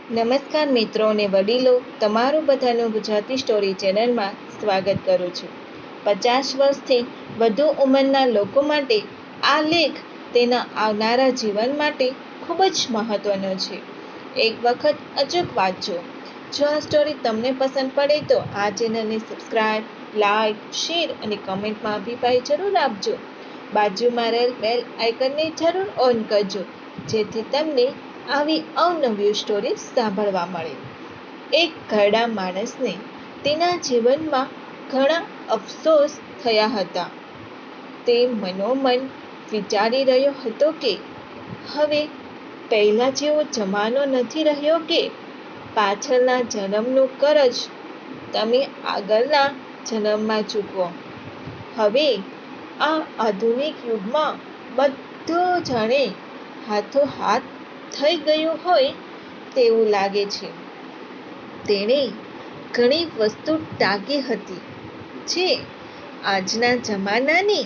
નમસ્કાર મિત્રો અને વડીલો, તમારું બધાનું ગુજરાતી સ્ટોરી ચેનલમાં સ્વાગત કરું છું. 50 વર્ષથી વધુ ઉંમરના લોકો માટે આ લેખ તેના આવનારા જીવન માટે ખૂબ જ મહત્વનો છે. એક વખત અચૂક વાંચજો. જો આ સ્ટોરી તમને પસંદ પડે તો આ ચેનલને સબસ્ક્રાઈબ, લાઈક, શેર અને કમેન્ટમાં અભિપ્રાય જરૂર આપજો. બાજુમાં રહેલ બેલ આઇકનને જરૂર ઓન કરજો, જેથી તમને આવી અવનવી સ્ટોરી સાંભળવા મળે. એક ઘરડા માણસને તેના જીવનમાં ઘણા અફસોસ થયા હતા. તે મનોમન વિચારી રહ્યો હતો કે હવે પહેલા જેવો જમાનો નથી રહ્યો કે પાછળના જન્મનું કરજ તમે આગળના જન્મમાં ચૂકવો. હવે આ આધુનિક યુગમાં બધું જાણે હાથોહાથ થઈ ગયું હોય તેવું લાગે છે. તેણે ઘણી વસ્તુ ટાંકી હતી જે આજના જમાનાની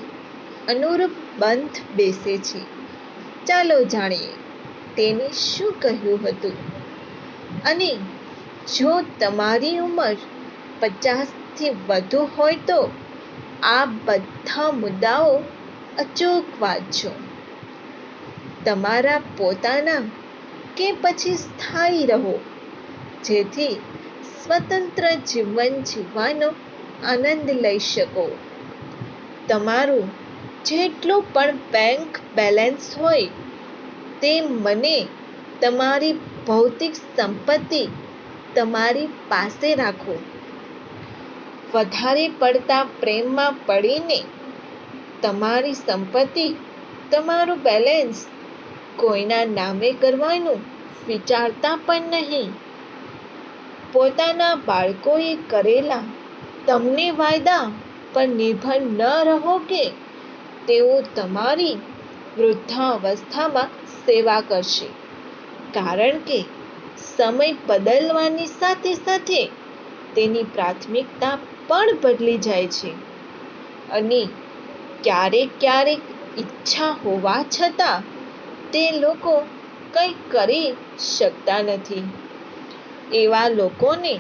અનુરૂપ બંધ બેસે છે. ચાલો જાણીએ તેને શું કહ્યું હતું. અને જો તમારી ઉંમર 50થી વધુ હોય તો આ બધા મુદ્દાઓ અચૂક વાંચજો. તમારા પોતાના કે પછી સ્થાયી રહો, જેથી સ્વતંત્ર જીવન જીવવાનો આનંદ લઈ શકો. તમારું જેટલું પણ બેંક બેલેન્સ હોય તે મને તમારી ભૌતિક સંપત્તિ તમારી પાસે રાખો. વધારે પડતા પ્રેમમાં પડીને તમારી સંપત્તિ, તમારું બેલેન્સ કોઈના નામે કરવાનું વિચારતા પણ નહીં. પોતાના બાળકોએ કરેલા તમને વાયદા પર નિર્ભર ન રહો કે તેઓ તમારી વૃદ્ધાવસ્થામાં સેવા કરશે, કારણ કે સમય બદલવાની સાથે સાથે તેની પ્રાથમિકતા પણ બદલી જાય છે. અને ક્યારેક ઈચ્છા હોવા છતાં તે લોકો કંઈ કરી શકતા નથી. એવા લોકોને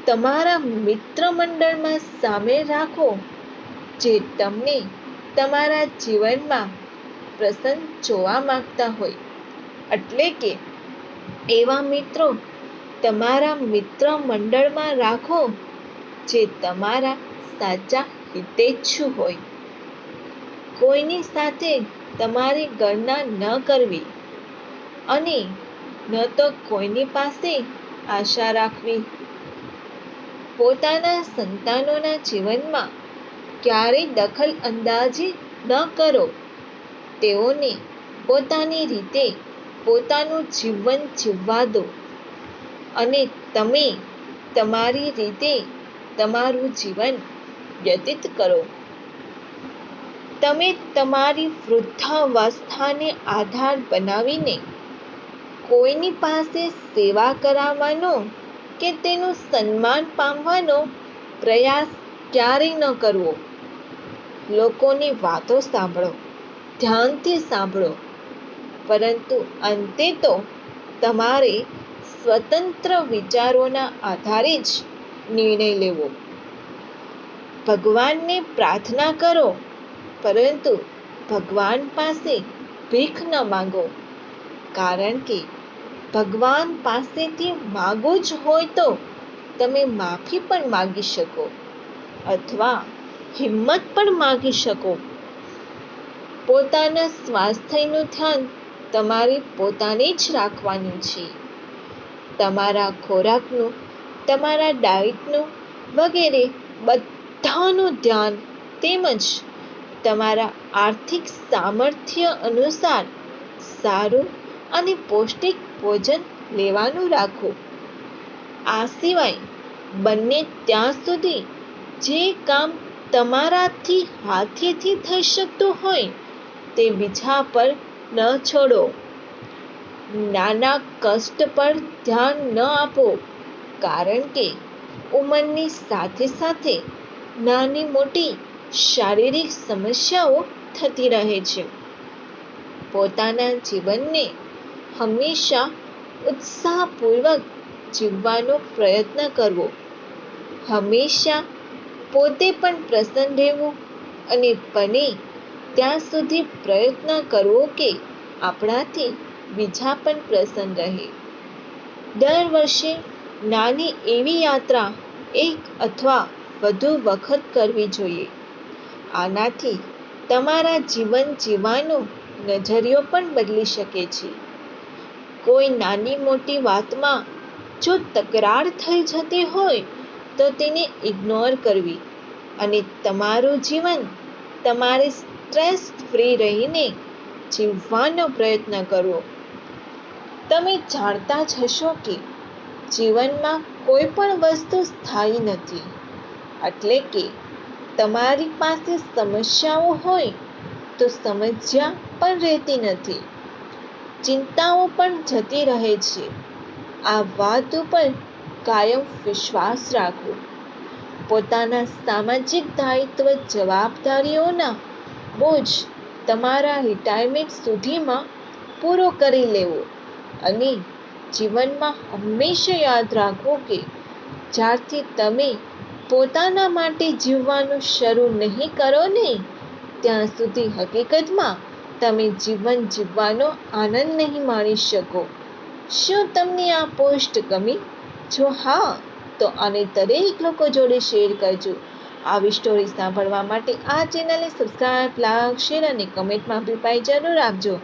તમારા મિત્ર મંડળમાં સામેલ રાખો જે તમને તમારા જીવનમાં પ્રસન્ન જોવા માંગતા હોય. એટલે કે એવા મિત્રો તમારા મિત્ર મંડળમાં રાખો જે તમારા સાચા હિતેચ્છુ હોય. કોઈની સાથે તમારી ગણના ન કરવી અને ન તો કોઈની પાસે આશા રાખવી. પોતાના સંતાનોના જીવનમાં ક્યારેય દખલ અંદાજી ન કરો. તેઓને પોતાની રીતે પોતાનું જીવન જીવવા દો અને તમે તમારી રીતે તમારું જીવન વ્યતીત કરો. તમે તમારી વૃદ્ધાવસ્થાને આધાર બનાવીને કોઈની પાસે સેવા કરાવવાનો કે તેનું સન્માન પામવાનો પ્રયાસ ક્યારેય ન કરવો. લોકોની વાતો સાંભળો, ધ્યાનથી સાંભળો, પરંતુ અંતે તો તમારે સ્વતંત્ર વિચારોના આધારે જ નિર્ણય લેવો. ભગવાનને પ્રાર્થના કરો, પરંતુ ભગવાન પાસે ભીખ ન માંગો, કારણ કે ભગવાન પાસેથી માંગવું જ હોય તો તમે માફી પણ માંગી શકો અથવા હિંમત પણ માંગી શકો. પોતાના સ્વાસ્થ્યનું ધ્યાન તમારે પોતાને જ રાખવાનું છે. તમારા ખોરાકનું, તમારા ડાયટનું વગેરે બધાનું ધ્યાન, તેમજ તમારા આર્થિક સામર્થ્ય અનુસાર સારું અને પૌષ્ટિક ભોજન લેવાનું રાખો. આ સિવાય બને ત્યાં સુધી જે કામ તમારાથી હાથેથી થઈ શકતું હોય તે બીજા પર ન છોડો. નાના કષ્ટ પર ધ્યાન ન આપો, કારણ કે ઉંમરની સાથે સાથે નાની મોટી શારીરિક સમસ્યાઓ થતી રહે છે. પોતાના જીવનને હંમેશા ઉત્સાહપૂર્વક જીવવાનો પ્રયત્ન કરવો. હંમેશા પોતે પણ પ્રસન્ન રહેવું અને બને ત્યાં સુધી પ્રયત્ન કરવો કે આપણાથી બીજા પણ પ્રસન્ન રહે. દર વર્ષે નાની એવી યાત્રા એક અથવા વધુ વખત કરવી જોઈએ. આનાથી તમારા જીવન જીવવાનો નજરિયો પણ બદલી શકે છે. કોઈ નાની મોટી વાતમાં જો તકરાર થઈ જતી હોય તો તેને ઇગ્નોર કરવી અને તમારું જીવન તમારે સ્ટ્રેસ ફ્રી રહીને જીવવાનો પ્રયત્ન કરવો. તમે જાણતા જ હશો કે જીવનમાં કોઈ પણ વસ્તુ સ્થાયી નથી. એટલે કે તમારી પાસે સમસ્યાઓ હોય તો સમસ્યા પણ રહેતી નથી. ચિંતાઓ પણ જતી રહે છે. આ વાત ઉપર કાયમ વિશ્વાસ રાખવો. પોતાના સામાજિક દાયિત્વ જવાબદારીઓના બોજ તમારા રિટાયરમેન્ટ સુધીમાં પૂરો કરી લેવો અને જીવનમાં હંમેશા યાદ રાખવું કે જ્યારથી તમે પોતાના માટે જીવવાનું શરૂ નહીં કરો ને ત્યાં સુધી હકીકતમાં તમે જીવન જીવવાનો આનંદ નહીં માણી શકો. શું તમને આ પોસ્ટ ગમી? જો હા તો આને દરેક લોકો જોડે શેર કરજો. આવી સ્ટોરી સાંભળવા માટે આ ચેનલને સબસ્ક્રાઇબ, લાઈક, શેર અને કમેન્ટમાં અભિપ્રાય જરૂર આપજો.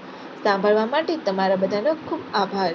સાંભળવા માટે તમારા બધાનો ખૂબ આભાર.